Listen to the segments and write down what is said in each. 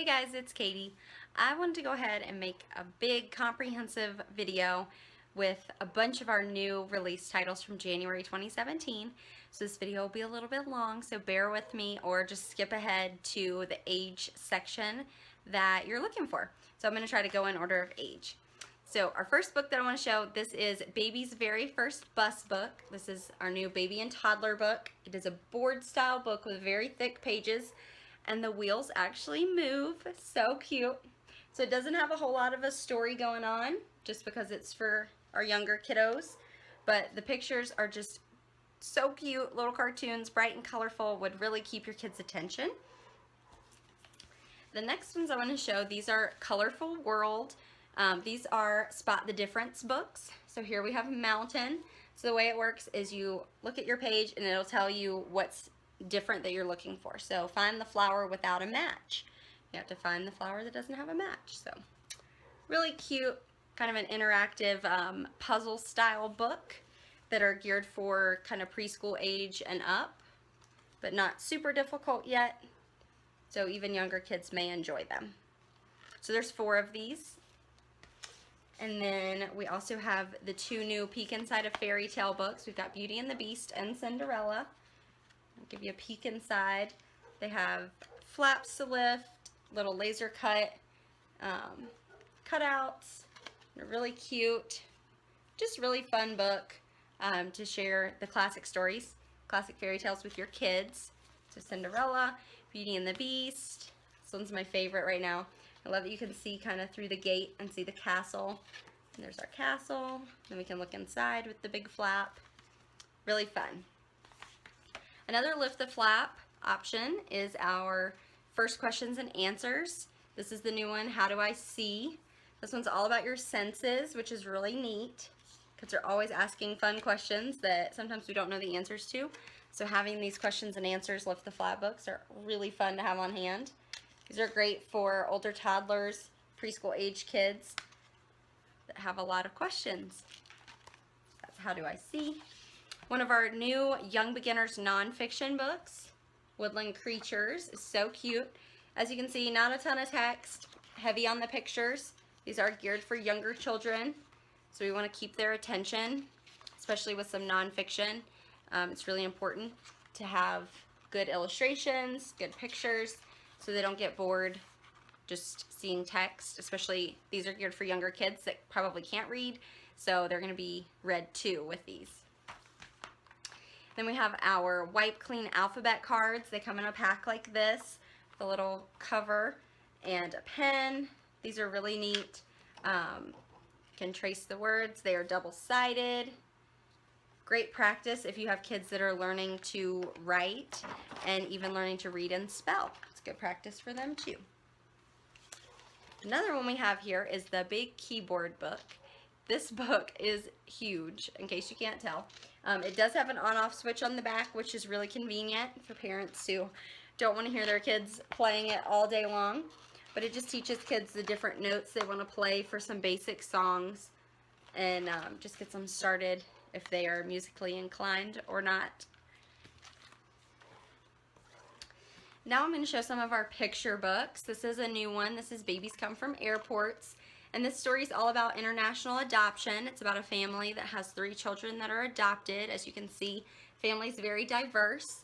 Hey guys, it's Katie. I wanted to go ahead and make a big comprehensive video with a bunch of our new release titles from January 2017. So this video will be a little bit long, so bear with me or just skip ahead to the age section that you're looking for. So I'm going to try to go in order of age. So our first book that I want to show, this is Baby's Very First Bus Book. This is our new baby and toddler book. It is a board style book with very thick pages, and the wheels actually move. So cute. So it doesn't have a whole lot of a story going on just because it's for our younger kiddos, but the pictures are just so cute. Little cartoons, bright and colorful, would really keep your kids' attention. The next ones I want to show, these are Colorful World. These are Spot the Difference books. So here we have Mountain. So the way it works is you look at your page and it'll tell you what's different that you're looking for. So find the flower without a match. You have to find the flower that doesn't have a match. So really cute, kind of an interactive puzzle style book that are geared for kind of preschool age and up, but not super difficult yet. So even younger kids may enjoy them. So there's 4 of these. And then we also have the 2 new Peek Inside a Fairy Tale books. We've got Beauty and the Beast and Cinderella. I'll give you a peek inside. They have flaps to lift, little laser cut cutouts. They're really cute. Just really fun book to share the classic stories, classic fairy tales with your kids. So Cinderella, Beauty and the Beast. This one's my favorite right now. I love that you can see kind of through the gate and see the castle. And there's our castle. Then we can look inside with the big flap. Really fun. Another lift the flap option is our first questions and answers. This is the new one, How Do I See? This one's all about your senses, which is really neat because they're always asking fun questions that sometimes we don't know the answers to. So having these questions and answers lift the flap books are really fun to have on hand. These are great for older toddlers, preschool age kids that have a lot of questions. That's How Do I See? One of our new Young Beginners nonfiction books, Woodland Creatures, is so cute. As you can see, not a ton of text, heavy on the pictures. These are geared for younger children, so we want to keep their attention, especially with some nonfiction. It's really important to have good illustrations, good pictures, so they don't get bored just seeing text. Especially these are geared for younger kids that probably can't read, so they're going to be read too with these. Then we have our Wipe Clean alphabet cards. They come in a pack like this with a little cover and a pen. These are really neat. Can trace the words. They are double-sided. Great practice if you have kids that are learning to write and even learning to read and spell. It's good practice for them too. Another one we have here is the Big Keyboard book. This book is huge, in case you can't tell. It does have an on-off switch on the back, which is really convenient for parents who don't want to hear their kids playing it all day long. But it just teaches kids the different notes they want to play for some basic songs, and just gets them started if they are musically inclined or not. Now I'm going to show some of our picture books. This is a new one. This is Babies Come From Airports. And this story is all about international adoption. It's about a family that has 3 children that are adopted. As you can see, family's very diverse.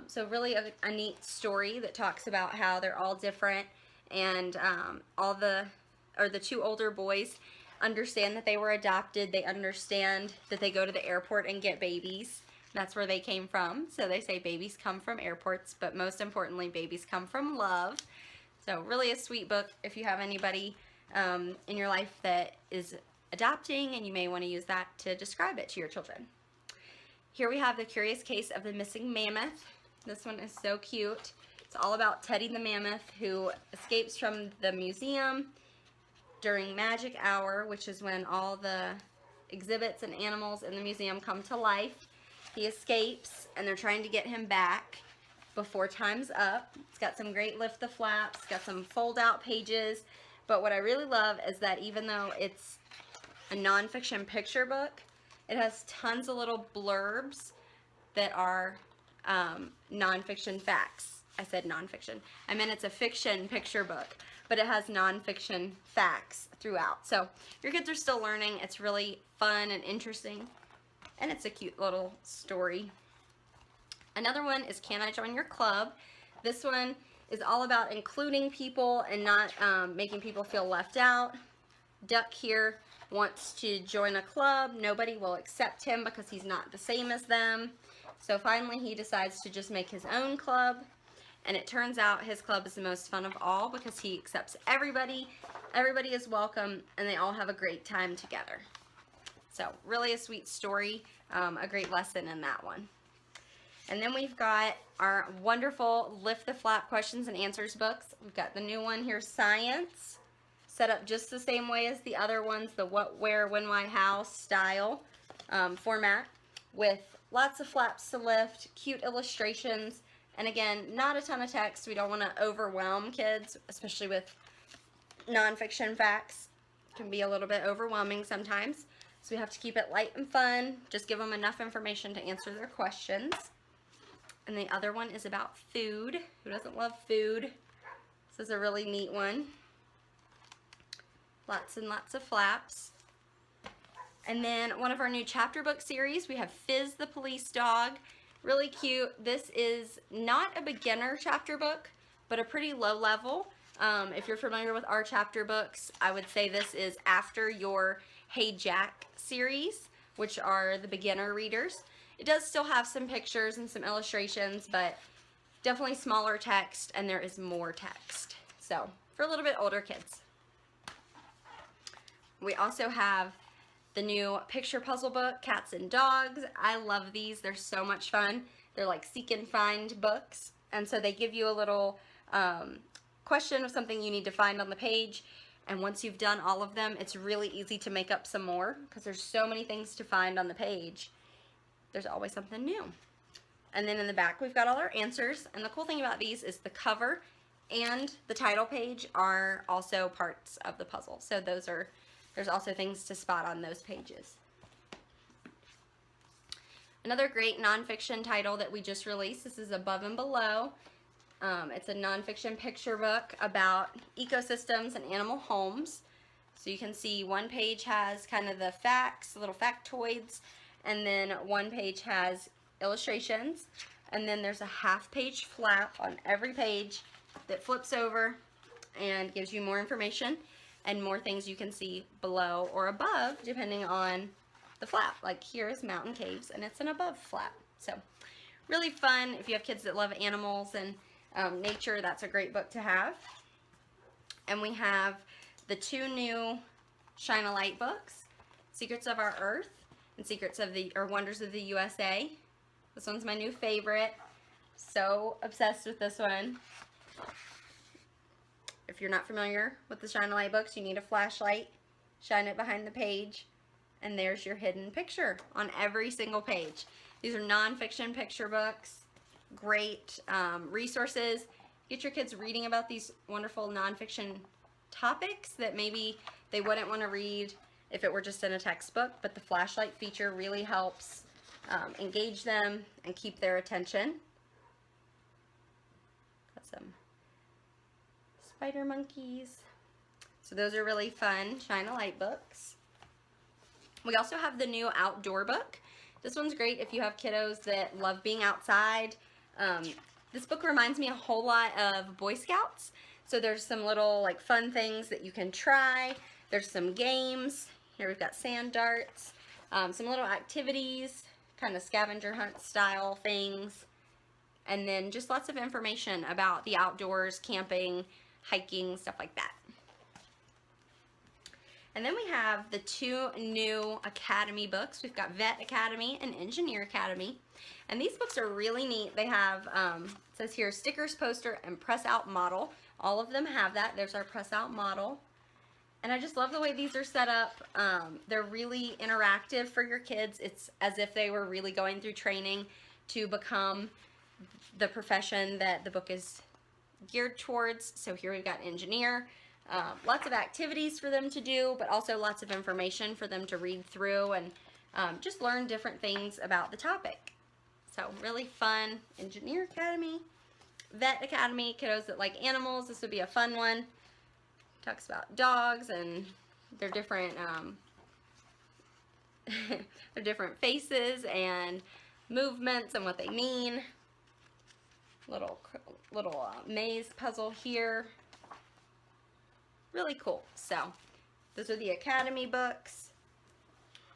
So really a neat story that talks about how they're all different, and the 2 older boys understand that they were adopted. They understand that they go to the airport and get babies. That's where they came from. So they say babies come from airports, but most importantly, babies come from love. So really a sweet book if you have anybody in your life that is adopting, and you may want to use that to describe it to your children. Here we have The Curious Case of the Missing Mammoth. This one is so cute. It's all about Teddy the mammoth, who escapes from the museum during magic hour, which is when all the exhibits and animals in the museum come to life. He escapes, and they're trying to get him back before time's up. It's got some great lift the flaps, got some fold out pages. But what I really love is that even though it's a nonfiction picture book, it has tons of little blurbs that are nonfiction facts. I said nonfiction. I meant it's a fiction picture book, but it has nonfiction facts throughout. So your kids are still learning. It's really fun and interesting, and it's a cute little story. Another one is Can I Join Your Club? This one is all about including people and not making people feel left out. Duck here wants to join a club. Nobody will accept him because he's not the same as them. So finally he decides to just make his own club. And it turns out his club is the most fun of all because he accepts everybody. Everybody is welcome, and they all have a great time together. So really a sweet story, a great lesson in that one. And then we've got our wonderful Lift the Flap questions and answers books. We've got the new one here, Science, set up just the same way as the other ones, the what, where, when, why, how style format, with lots of flaps to lift, cute illustrations, and again, not a ton of text. We don't want to overwhelm kids, especially with nonfiction facts. It can be a little bit overwhelming sometimes. So we have to keep it light and fun. Just give them enough information to answer their questions. And the other one is about food. Who doesn't love food? This is a really neat one. Lots and lots of flaps. And then one of our new chapter book series, we have Fizz the Police Dog. Really cute. This is not a beginner chapter book, but a pretty low level. If you're familiar with our chapter books, I would say this is after your Hey Jack series, which are the beginner readers. It does still have some pictures and some illustrations, but definitely smaller text, and there is more text. So, for a little bit older kids. We also have the new picture puzzle book, Cats and Dogs. I love these. They're so much fun. They're like seek and find books. And so they give you a little question of something you need to find on the page. And once you've done all of them, it's really easy to make up some more because there's so many things to find on the page. There's always something new. And then in the back, we've got all our answers. And the cool thing about these is the cover and the title page are also parts of the puzzle. So there's also things to spot on those pages. Another great nonfiction title that we just released, this is Above and Below. It's a nonfiction picture book about ecosystems and animal homes. So you can see one page has kind of the facts, little factoids, and then one page has illustrations, and then there's a half-page flap on every page that flips over and gives you more information and more things you can see below or above depending on the flap. Like here is mountain caves, and it's an above flap. So really fun if you have kids that love animals and nature. That's a great book to have. And we have the two new Shine a Light books, Secrets of Our Earth and Wonders of the USA. This one's my new favorite. So obsessed with this one. If you're not familiar with the Shine a Light books, you need a flashlight, shine it behind the page, and there's your hidden picture on every single page. These are nonfiction picture books, great resources. Get your kids reading about these wonderful nonfiction topics that maybe they wouldn't want to read if it were just in a textbook, but the flashlight feature really helps engage them and keep their attention. Got some spider monkeys. So those are really fun Shine a Light books. We also have the new outdoor book. This one's great if you have kiddos that love being outside. This book reminds me a whole lot of Boy Scouts. So there's some little like fun things that you can try. There's some games. Here we've got sand darts, some little activities, kind of scavenger hunt style things, and then just lots of information about the outdoors, camping, hiking, stuff like that. And then we have the two new Academy books. We've got Vet Academy and Engineer Academy. And these books are really neat. They have, it says here, stickers, poster, and press out model. All of them have that. There's our press out model. And I just love the way these are set up. They're really interactive for your kids. It's as if they were really going through training to become the profession that the book is geared towards. So here we've got engineer. Lots of activities for them to do, but also lots of information for them to read through and just learn different things about the topic. So really fun Engineer Academy. Vet Academy, kiddos that like animals, this would be a fun one. Talks about dogs and their different their different faces and movements and what they mean. Little maze puzzle here. Really cool. So those are the Academy books.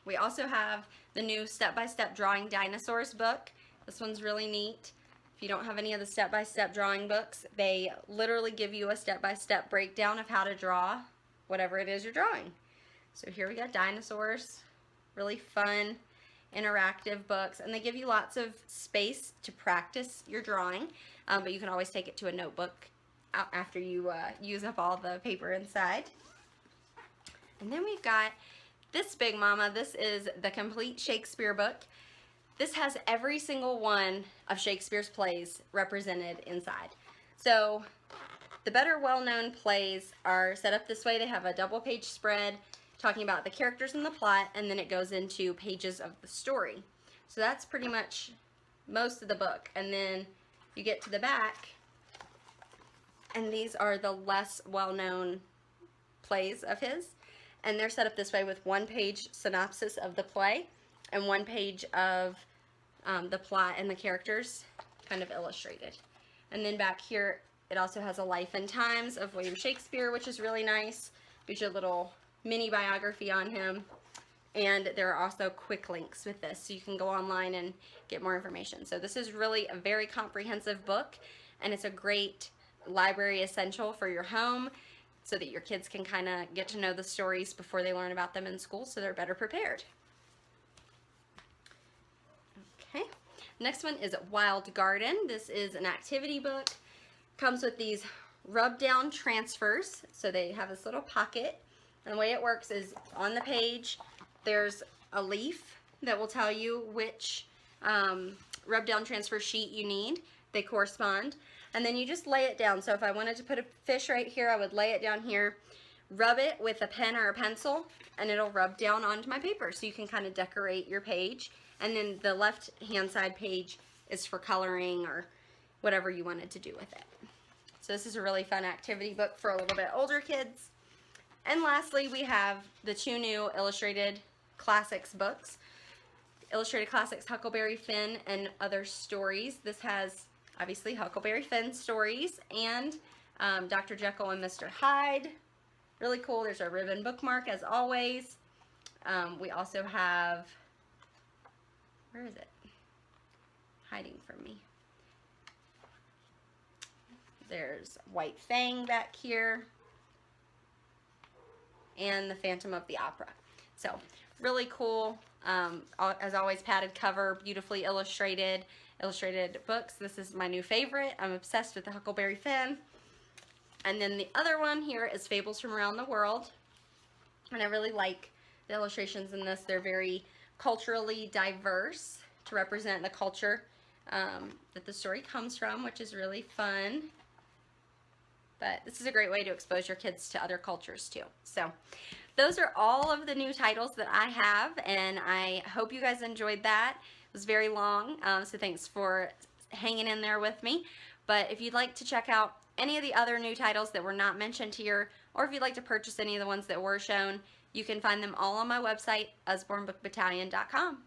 We also have the new step-by-step drawing dinosaurs book. This one's really neat. If you don't have any of the step-by-step drawing books, they literally give you a step-by-step breakdown of how to draw whatever it is you're drawing. So here we got dinosaurs. Really fun, interactive books, and they give you lots of space to practice your drawing, but you can always take it to a notebook after you use up all the paper inside. And then we've got this big mama. This is the complete Shakespeare book. This has every single one of Shakespeare's plays represented inside. So the better well-known plays are set up this way. They have a double-page spread talking about the characters and the plot, and then it goes into pages of the story. So that's pretty much most of the book. And then you get to the back, and these are the less well-known plays of his. And they're set up this way with one-page synopsis of the play and one page of the plot and the characters kind of illustrated. And then back here, it also has a life and times of William Shakespeare, which is really nice. Gives you a little mini biography on him. And there are also quick links with this, so you can go online and get more information. So this is really a very comprehensive book, and it's a great library essential for your home so that your kids can kind of get to know the stories before they learn about them in school, so they're better prepared. Okay, next one is Wild Garden. This is an activity book. Comes with these rub down transfers, so they have this little pocket, and the way it works is on the page there's a leaf that will tell you which rub down transfer sheet you need. They correspond, and then you just lay it down. So if I wanted to put a fish right here, I would lay it down here, rub it with a pen or a pencil, and it'll rub down onto my paper, so you can kind of decorate your page. And then the left hand side page is for coloring or whatever you wanted to do with it. So this is a really fun activity book for a little bit older kids. And lastly, we have the two new illustrated classics books. Illustrated Classics, Huckleberry Finn and Other Stories. This has obviously Huckleberry Finn stories and Dr. Jekyll and Mr. Hyde. Really cool. There's a ribbon bookmark as always. We also have, where is it? Hiding from me. There's White Fang back here and the Phantom of the Opera. So really cool. As always, padded cover, beautifully illustrated books. This is my new favorite. I'm obsessed with the Huckleberry Finn. And then the other one here is Fables from Around the World. And I really like the illustrations in this. They're very culturally diverse to represent the culture that the story comes from, which is really fun. But this is a great way to expose your kids to other cultures too. So those are all of the new titles that I have, and I hope you guys enjoyed that. It was very long, so thanks for hanging in there with me. But if you'd like to check out any of the other new titles that were not mentioned here, or if you'd like to purchase any of the ones that were shown, you can find them all on my website, UsborneBookBattalion.com.